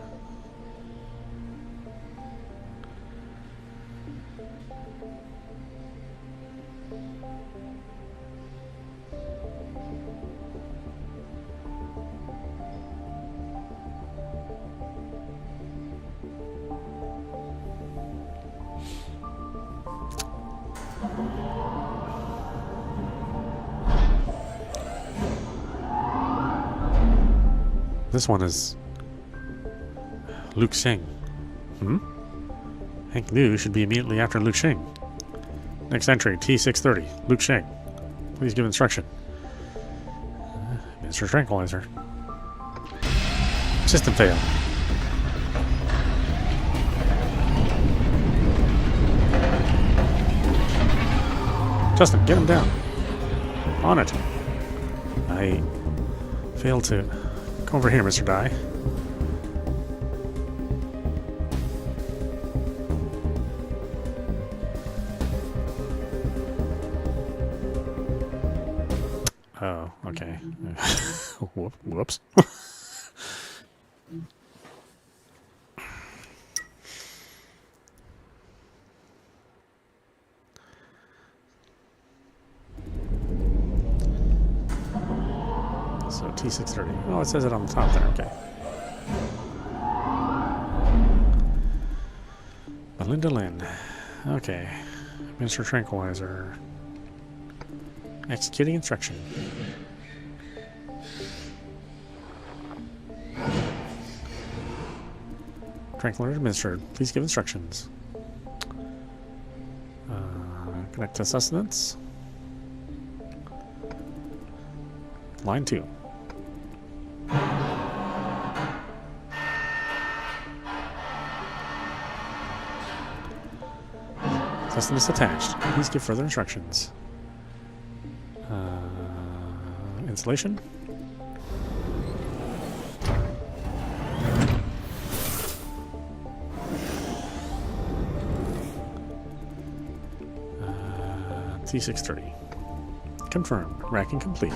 This one is Luke Shing. Hank Liu should be immediately after Luke Shing. Next entry, T630, Luke Shing. Please give instruction. Mr. Tranquilizer. System fail. Justin, get him down. On it. I failed to... Come over here, Mr. Dye. Oh, okay. Whoops. So T630. Oh, it says it on the top there. Okay. Belinda Lynn. Okay. Mr. Tranquilizer. Executing instruction. Tranquilizer administered. Please give instructions. Connect to sustenance. Line 2. Sustenance attached. Please give further instructions. Installation. T630. Confirmed. Racking complete.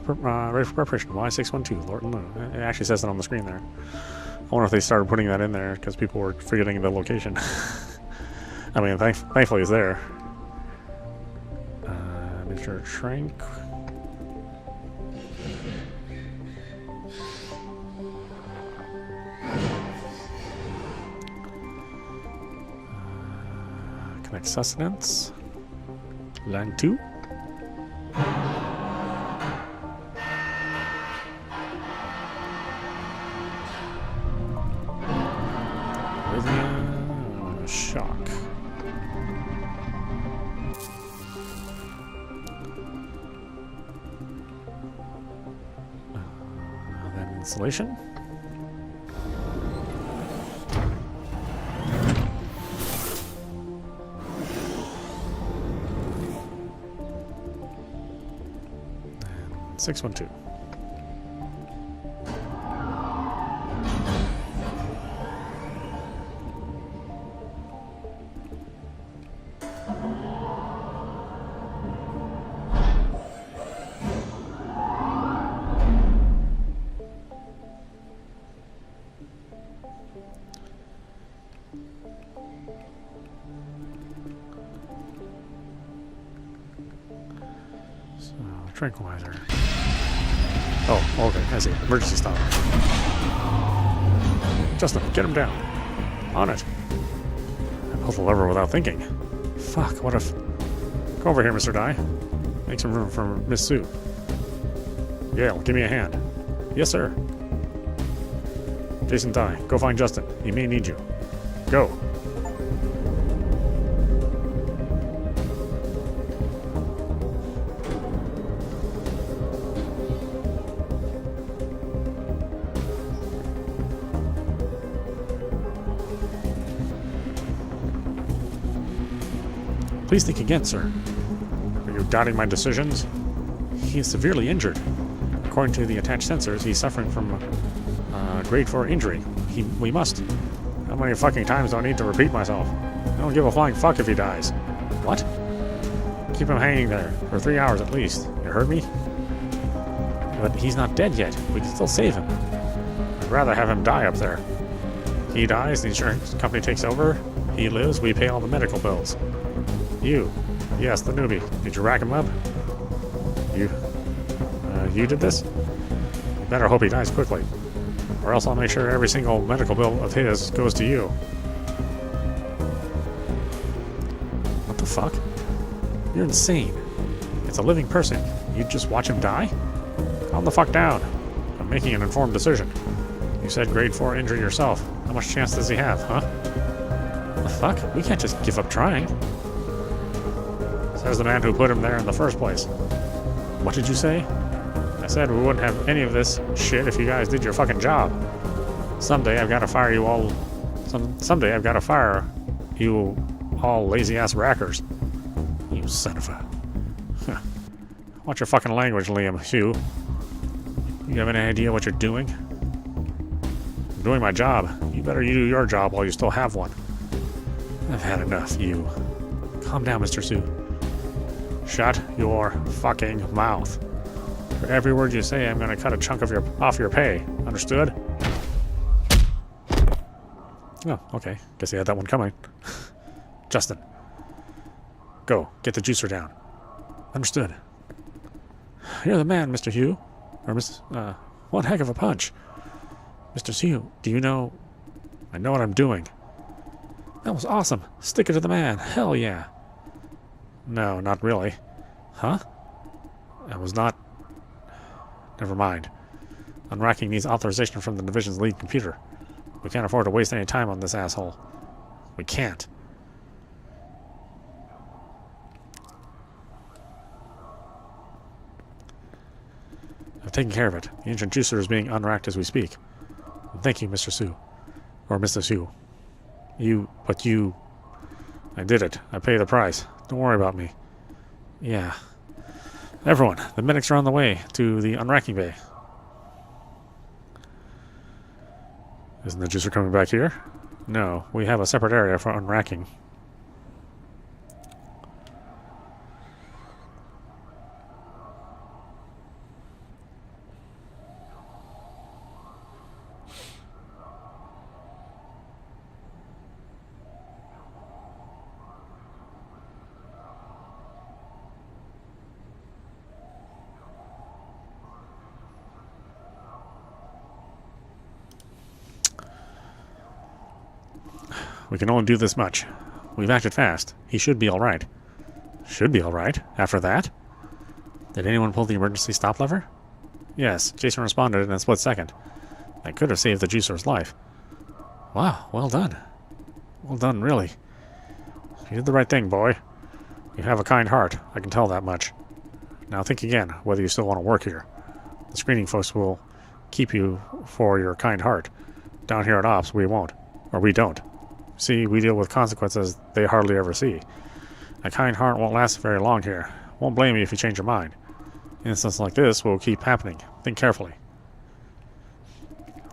Ready for preparation. Y612, Lord and Moon. It actually says it on the screen there. I wonder if they started putting that in there because people were forgetting the location. I mean, thankfully it's there. Mr. Trank. Connect sustenance. Line 2. Shock. Then installation. And 612. So, tranquilizer. Oh, okay, I see. Emergency stop. Justin, get him down. On it. I pulled the lever without thinking. Fuck, what if... Come over here, Mr. Dye. Make some room for Miss Sue. Yale, give me a hand. Yes, sir. Jason Dye, go find Justin. He may need you. Go. Please think again, sir. Are you doubting my decisions? He is severely injured. According to the attached sensors, he's suffering from grade 4 injury. We must. How many fucking times do I need to repeat myself? I don't give a flying fuck if he dies. What? Keep him hanging there for 3 hours at least. You heard me? But he's not dead yet. We can still save him. I'd rather have him die up there. He dies, the insurance company takes over. He lives, we pay all the medical bills. You. Yes, the newbie. Did you rack him up? You did this? You better hope he dies quickly. Or else I'll make sure every single medical bill of his goes to you. What the fuck? You're insane. It's a living person. You'd just watch him die? Calm the fuck down. I'm making an informed decision. You said grade 4 injury yourself. How much chance does he have, huh? What the fuck? We can't just give up trying. Says the man who put him there in the first place. What did you say? I said we wouldn't have any of this shit if you guys did your fucking job. Someday I've got to fire you all... Someday I've got to fire you all lazy-ass rackers. You son of a... Huh. Watch your fucking language, Liam Hugh. You have any idea what you're doing? I'm doing my job. You better do your job while you still have one. I've had enough, you. Calm down, Mr. Sue. Shut your fucking mouth. For every word you say, I'm going to cut a chunk of off your pay. Understood? Oh, okay. Guess he had that one coming. Justin. Go. Get the juicer down. Understood. You're the man, Mr. Hugh. Or Miss... one heck of a punch. Mr. Hugh, do you know... I know what I'm doing. That was awesome. Stick it to the man. Hell yeah. No, not really. Huh? I was not... Never mind. Unracking needs authorization from the division's lead computer. We can't afford to waste any time on this asshole. We can't. I've taken care of it. The engine juicer is being unracked as we speak. Thank you, Mr. Sue. Or Mr. Sue. You... I did it. I pay the price. Don't worry about me. Yeah. Everyone, the medics are on the way to the unracking bay. Isn't the juicer coming back here? No, we have a separate area for unracking. We can only do this much. We've acted fast. He should be alright. Should be alright? After that? Did anyone pull the emergency stop lever? Yes, Jason responded in a split second. That could have saved the juicer's life. Wow, well done. Well done, really. You did the right thing, boy. You have a kind heart, I can tell that much. Now think again, whether you still want to work here. The screening folks will keep you for your kind heart. Down here at Ops, we won't. Or we don't. See, we deal with consequences they hardly ever see. A kind heart won't last very long here. Won't blame you if you change your mind. Incidents like this will keep happening. Think carefully.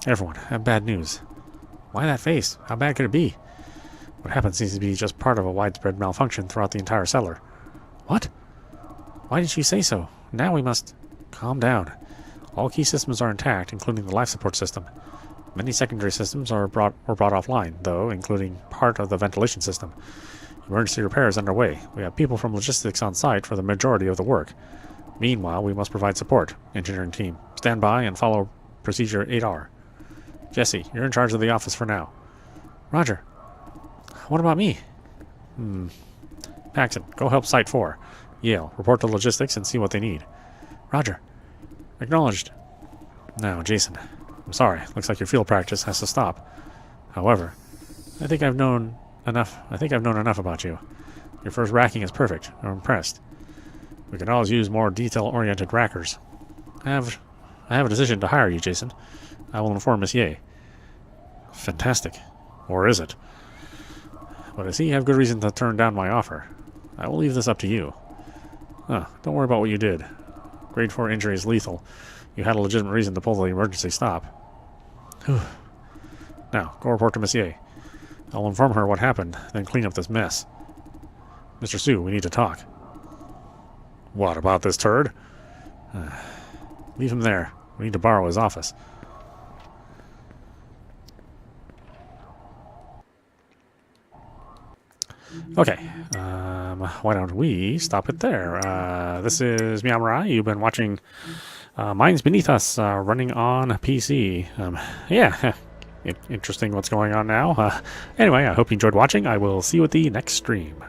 Everyone, I have bad news. Why that face? How bad could it be? What happened seems to be just part of a widespread malfunction throughout the entire cellar. What? Why did you say so? Now we must... Calm down. All key systems are intact, including the life support system. Many secondary systems were brought offline, though, including part of the ventilation system. Emergency repair is underway. We have people from logistics on site for the majority of the work. Meanwhile, we must provide support. Engineering team, stand by and follow Procedure 8R. Jesse, you're in charge of the office for now. Roger. What about me? Paxton, go help Site 4. Yale, report to logistics and see what they need. Roger. Acknowledged. Now, Jason. I'm sorry. Looks like your field practice has to stop. However, I think I've known enough about you. Your first racking is perfect. I'm impressed. We can always use more detail-oriented rackers. I have a decision to hire you, Jason. I will inform Miss Ye. Fantastic. Or is it? But I see you have good reason to turn down my offer. I will leave this up to you. Don't worry about what you did. Grade 4 injury is lethal. You had a legitimate reason to pull the emergency stop. Now, go report to Miss Ye. I'll inform her what happened, then clean up this mess. Mr. Sue, we need to talk. What, about this turd? Leave him there. We need to borrow his office. Okay, why don't we stop it there? This is meowmurai. You've been watching Minds Beneath Us running on PC. Yeah, interesting what's going on now. Anyway, I hope you enjoyed watching. I will see you at the next stream.